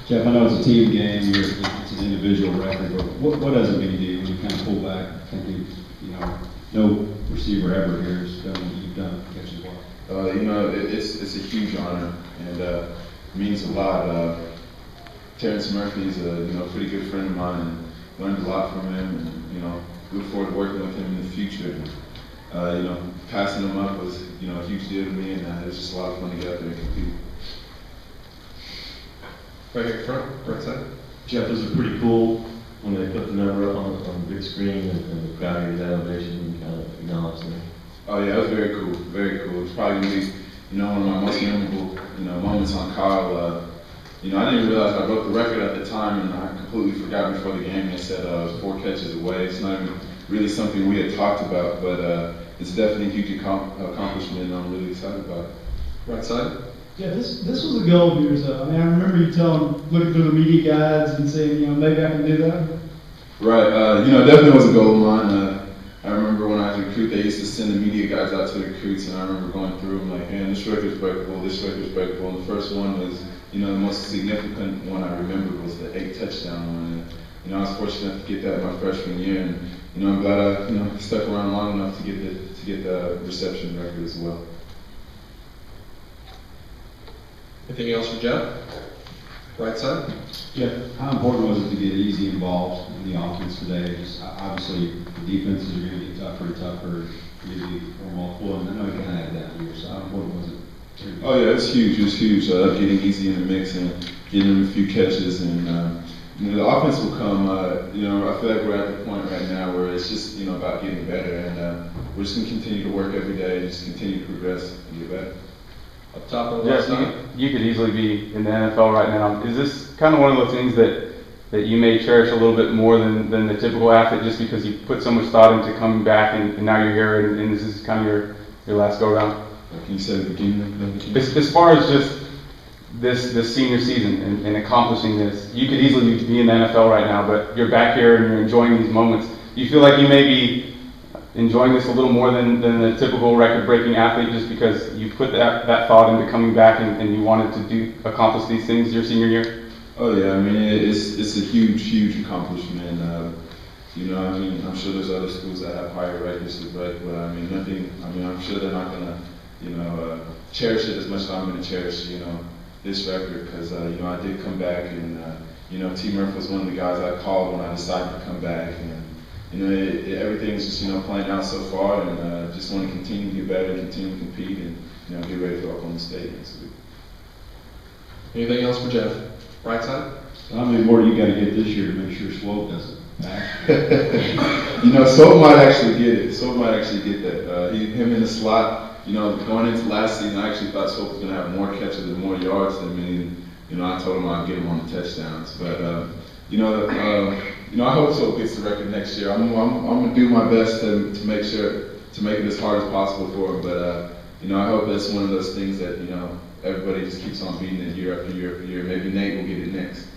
Jeff, I know it's a team game, it's an individual record, but what does it mean to you when you kind of pull back thinking, no receiver ever here has done what you've done catching the ball? It's a huge honor, and it means a lot. Terrence Murphy's a pretty good friend of mine, and learned a lot from him, and look forward to working with him in the future. Passing him up was a huge deal to me, and it was just a lot of fun to get out there and compete. Right here in front, right side. Jeff, this is pretty cool when they put the number up on the big screen and the crowd hears that ovation and kind of acknowledge them. Oh yeah, it was very cool, very cool. It's probably gonna be, one of my most memorable, moments on Kyle. I didn't even realize I broke the record at the time, and I completely forgot before the game. They said I was 4 catches away. It's not even really something we had talked about, but it's definitely a huge accomplishment, and I'm really excited about it. Right side. Yeah, this was a goal of yours, though. I remember you looking through the media guides and saying, maybe I can do that. Right. Definitely was a goal of mine. I remember when I was a recruit, they used to send the media guys out to the recruits, and I remember going through them like, man, this record's breakable, this record's breakable. And the first one was, the most significant one I remember was the 8 touchdown one. And, I was fortunate enough to get that my freshman year, and I'm glad I stuck around long enough to get the reception record as well. Anything else for Jeff? Right side. Jeff, how important was it to get Easy involved in the offense today? Obviously, the defenses are going to get tougher and tougher. Easy or multiple, and I know you kind of had that here. So how important was it? Oh yeah, it's huge. It's huge. Getting Easy in the mix and getting him a few catches, and the offense will come. I feel like we're at the point right now where it's just about getting better, and we're just going to continue to work every day and just continue to progress and get better. Up top of the left side. You could easily be in the NFL right now. Is this kind of one of those things that you may cherish a little bit more than the typical athlete, just because you put so much thought into coming back and now you're here and this is kind of your last go round? Can you say it at the beginning? As far as just this senior season and accomplishing this, you could easily be in the NFL right now, but you're back here and you're enjoying these moments. Do you feel like you may be enjoying this a little more than the typical record-breaking athlete, just because you put that thought into coming back and you wanted to accomplish these things your senior year? Oh yeah, it's a huge accomplishment. I'm sure there's other schools that have higher records to break, but I'm sure they're not gonna, cherish it as much as I'm gonna cherish, this record, because I did come back, and T. Murph was one of the guys I called when I decided to come back, and everything's just playing out so far, and just want to continue to get better, continue to compete, and get ready for Oklahoma State next week. Anything else for Jeff? Right side. So how many more do you got to get this year to make sure Swope doesn't? Swope might actually get it. Swope might actually get that. Him in the slot. Going into last season, I actually thought Swope was going to have more catches and more yards than me. And, I told him I'd get him on the touchdowns. But I hope Swope gets the record next year. I'm going to do my best to make it as hard as possible for him. But I hope that's one of those things that everybody just keeps on beating it year after year after year. Maybe Nate will get it next.